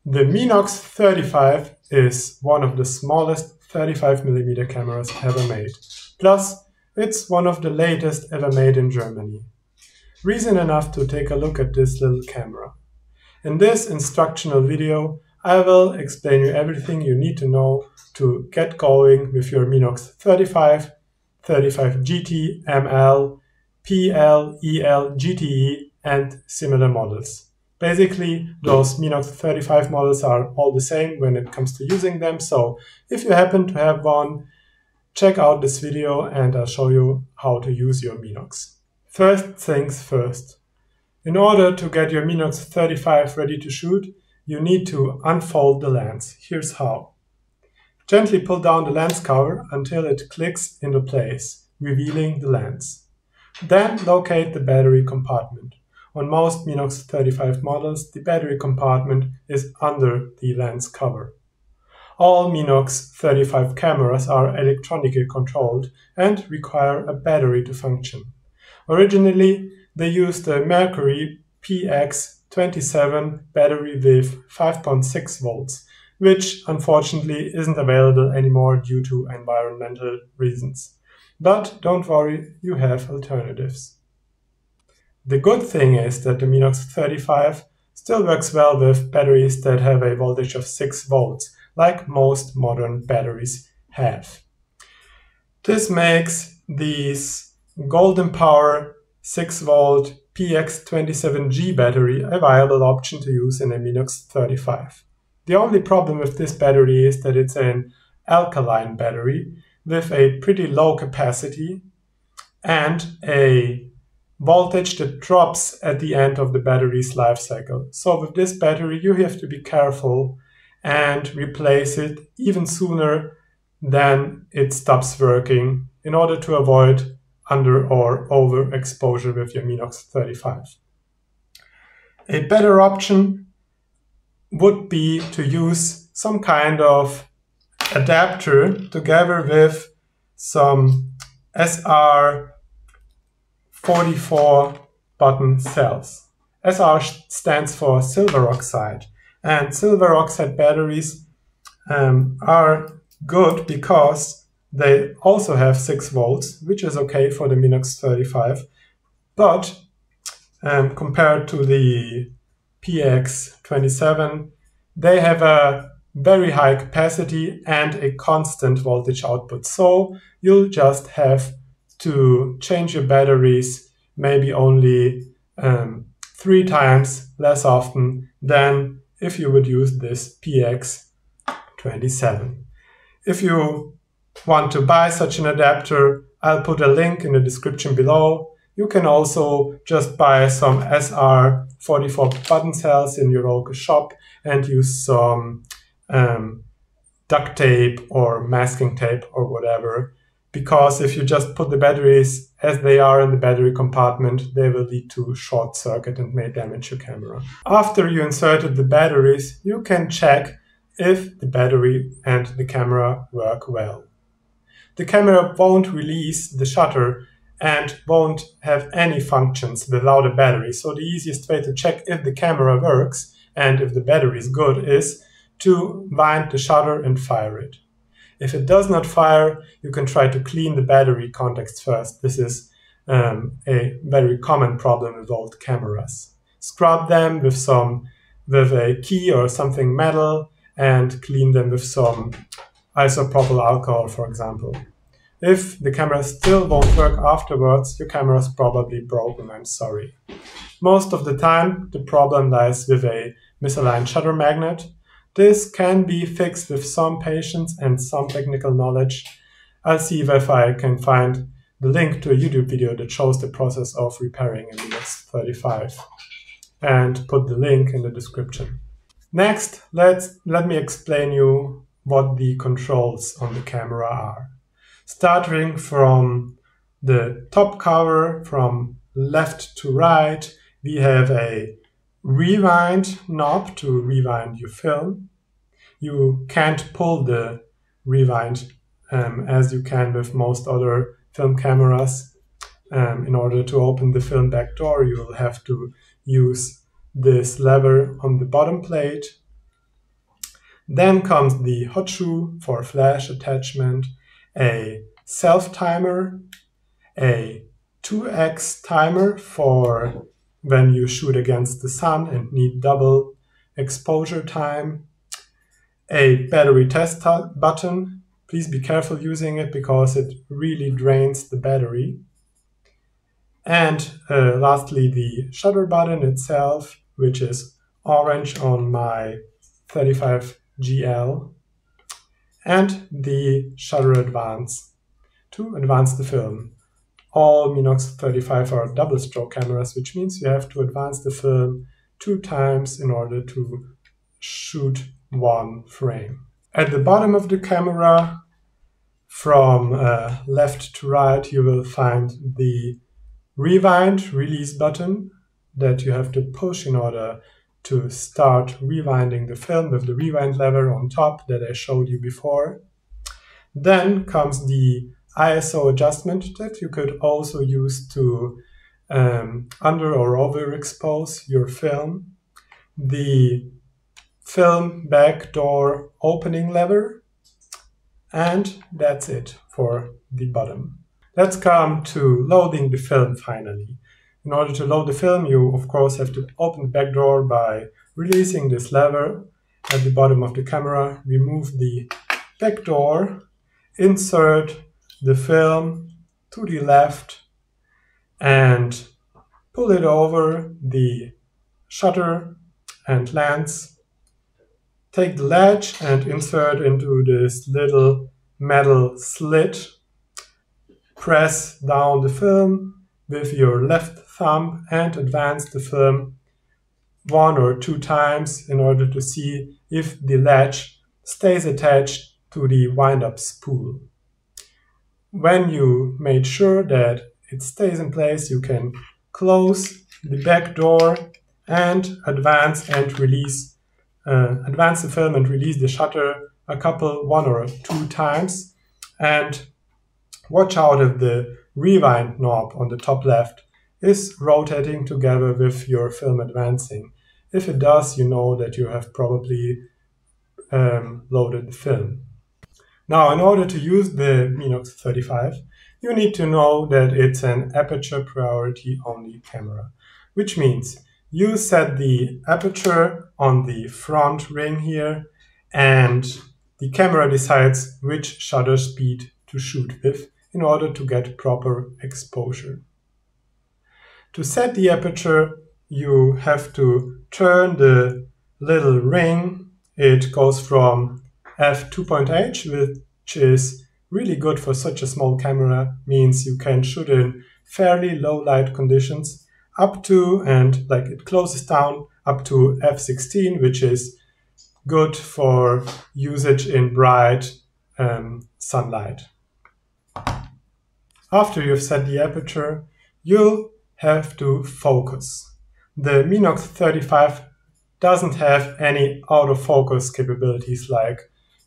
The Minox 35 is one of the smallest 35mm cameras ever made. Plus, it's one of the latest ever made in Germany. Reason enough to take a look at this little camera. In this instructional video, I will explain you everything you need to know to get going with your Minox 35, 35 GT, ML, PL, EL, GTE, and similar models. Basically, those Minox 35 models are all the same when it comes to using them, so if you happen to have one, check out this video and I'll show you how to use your Minox. First things first. In order to get your Minox 35 ready to shoot, you need to unfold the lens. Here's how. Gently pull down the lens cover until it clicks into place, revealing the lens. Then locate the battery compartment. On most Minox 35 models, the battery compartment is under the lens cover. All Minox 35 cameras are electronically controlled and require a battery to function. Originally, they used a Mercury PX27 battery with 5.6 volts, which unfortunately isn't available anymore due to environmental reasons. But don't worry, you have alternatives. The good thing is that the Minox 35 still works well with batteries that have a voltage of 6 volts, like most modern batteries have. This makes these Golden Power 6-volt PX27G battery a viable option to use in a Minox 35. The only problem with this battery is that it's an alkaline battery with a pretty low capacity and a voltage that drops at the end of the battery's life cycle. So with this battery you have to be careful and replace it even sooner than it stops working in order to avoid under or over exposure with your Minox 35. A better option would be to use some kind of adapter together with some SR44 button cells. SR stands for silver oxide, and silver oxide batteries are good because they also have 6 volts, which is okay for the Minox 35, but compared to the PX27, they have a very high capacity and a constant voltage output. So you'll just have to change your batteries maybe only 3 times less often than if you would use this PX27. If you want to buy such an adapter, I'll put a link in the description below. You can also just buy some SR44 button cells in your local shop and use some duct tape or masking tape or whatever, because if you just put the batteries as they are in the battery compartment, they will lead to short circuit and may damage your camera. After you inserted the batteries, you can check if the battery and the camera work well. The camera won't release the shutter and won't have any functions without a battery. So the easiest way to check if the camera works and if the battery is good is to wind the shutter and fire it. If it does not fire, you can try to clean the battery contacts first. This is a very common problem with old cameras. Scrub them with a key or something metal and clean them with some isopropyl alcohol, for example. If the camera still won't work afterwards, your camera is probably broken, I'm sorry. Most of the time, the problem lies with a misaligned shutter magnet. This can be fixed with some patience and some technical knowledge. I'll see if I can find the link to a YouTube video that shows the process of repairing a Minox 35 and put the link in the description. Next, let me explain you what the controls on the camera are. Starting from the top cover, from left to right, we have a rewind knob to rewind your film. You can't pull the rewind as you can with most other film cameras. In order to open the film back door, you will have to use this lever on the bottom plate. Then comes the hot shoe for flash attachment, a self-timer, a 2x timer for when you shoot against the sun and need double exposure time, a battery test button. Please be careful using it because it really drains the battery. And lastly, the shutter button itself, which is orange on my 35GL, and the shutter advance to advance the film. All Minox 35 are double stroke cameras, which means you have to advance the film 2 times in order to shoot one frame. At the bottom of the camera, from left to right, you will find the rewind release button that you have to push in order to start rewinding the film with the rewind lever on top that I showed you before. Then comes the ISO adjustment that you could also use to under or overexpose your film. The film back door opening lever, and that's it for the bottom. Let's come to loading the film finally. In order to load the film, you of course have to open the back door by releasing this lever at the bottom of the camera, remove the back door, insert the film to the left, and pull it over the shutter and lens. Take the latch and insert into this little metal slit. Press down the film with your left thumb and advance the film 1 or 2 times in order to see if the latch stays attached to the wind-up spool. When you made sure that it stays in place, you can close the back door and advance the film and release the shutter a couple, 1 or 2 times. And watch out if the rewind knob on the top left is rotating together with your film advancing. If it does, you know that you have probably loaded the film. Now, in order to use the Minox 35, you need to know that it's an aperture priority only camera, which means you set the aperture on the front ring here, and the camera decides which shutter speed to shoot with in order to get proper exposure. To set the aperture, you have to turn the little ring. It goes from f2.h, which is really good for such a small camera, means you can shoot in fairly low light conditions, up to, and like it closes down up to f16, which is good for usage in bright sunlight. After you've set the aperture, you'll have to focus. The Minox 35 doesn't have any autofocus capabilities like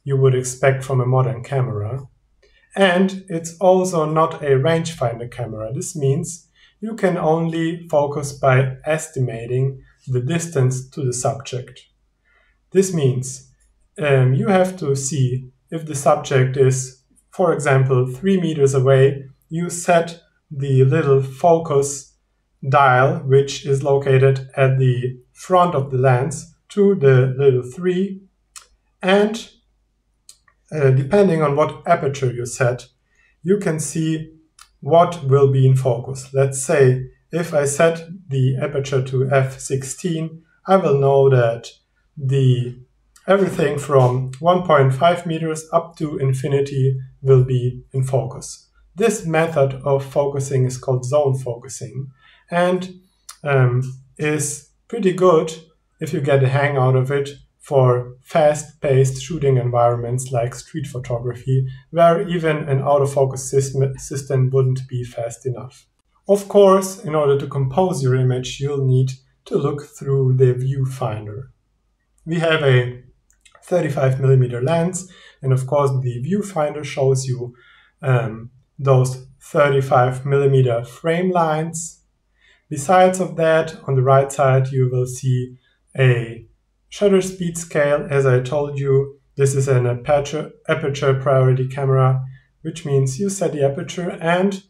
you would expect from a modern camera. And it's also not a rangefinder camera. This means you can only focus by estimating the distance to the subject. This means you have to see if the subject is, for example, 3 meters away. You set the little focus dial, which is located at the front of the lens, to the little 3, and depending on what aperture you set, you can see what will be in focus. Let's say if I set the aperture to f16, I will know that everything from 1.5 meters up to infinity will be in focus. This method of focusing is called zone focusing, and is pretty good if you get a hang out of it for fast-paced shooting environments like street photography, where even an autofocus system wouldn't be fast enough. Of course, in order to compose your image, you'll need to look through the viewfinder. We have a 35mm lens, and of course the viewfinder shows you those 35mm frame lines. Besides of that, on the right side, you will see a Shutter speed scale, as I told you, this is an aperture priority camera, which means you set the aperture and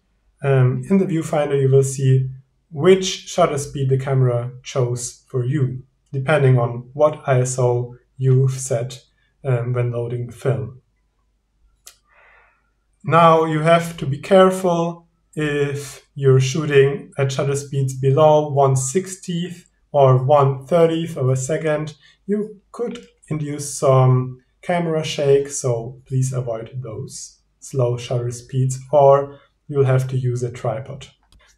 in the viewfinder you will see which shutter speed the camera chose for you, depending on what ISO you've set when loading the film. Now you have to be careful if you're shooting at shutter speeds below 1/60th or 1/30th of a second. You could induce some camera shake, so please avoid those slow shutter speeds, or you'll have to use a tripod.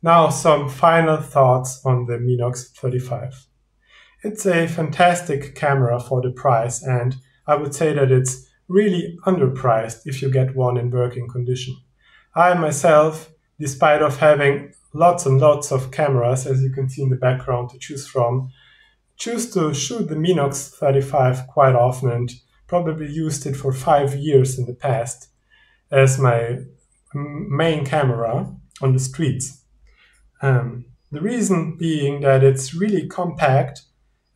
Now some final thoughts on the Minox 35. It's a fantastic camera for the price, and I would say that it's really underpriced if you get one in working condition. I myself, despite of having lots and lots of cameras, as you can see in the background to choose from, choose to shoot the Minox 35 quite often and probably used it for 5 years in the past as my main camera on the streets. The reason being that it's really compact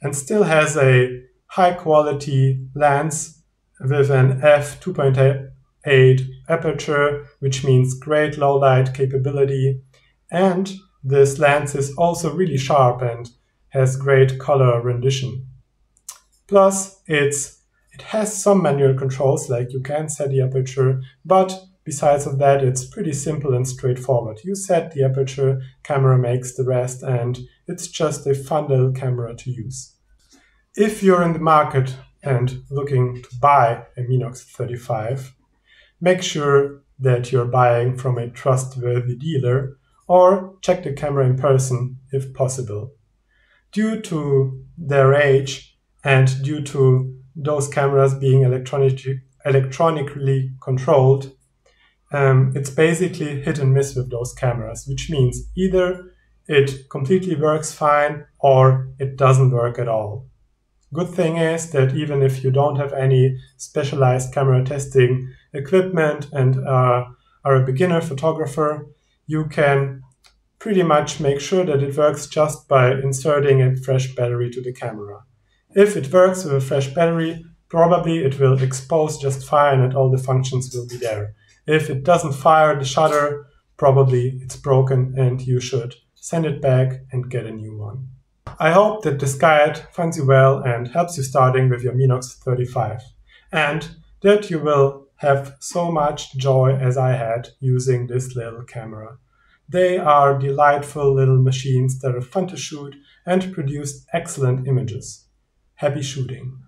and still has a high quality lens with an f2.8 aperture, which means great low light capability. And this lens is also really sharp and has great color rendition. Plus, it has some manual controls, like you can set the aperture, but besides of that, it's pretty simple and straightforward. You set the aperture, camera makes the rest, and it's just a fun little camera to use. If you're in the market and looking to buy a Minox 35, make sure that you're buying from a trustworthy dealer or check the camera in person if possible. Due to their age and due to those cameras being electronically controlled, it's basically hit and miss with those cameras, which means either it completely works fine or it doesn't work at all. Good thing is that even if you don't have any specialized camera testing equipment and are a beginner photographer, you can pretty much make sure that it works just by inserting a fresh battery to the camera. If it works with a fresh battery, probably it will expose just fine and all the functions will be there. If it doesn't fire the shutter, probably it's broken and you should send it back and get a new one. I hope that this guide finds you well and helps you starting with your Minox 35, and that you will have so much joy as I had using this little camera. They are delightful little machines that are fun to shoot and produce excellent images. Happy shooting!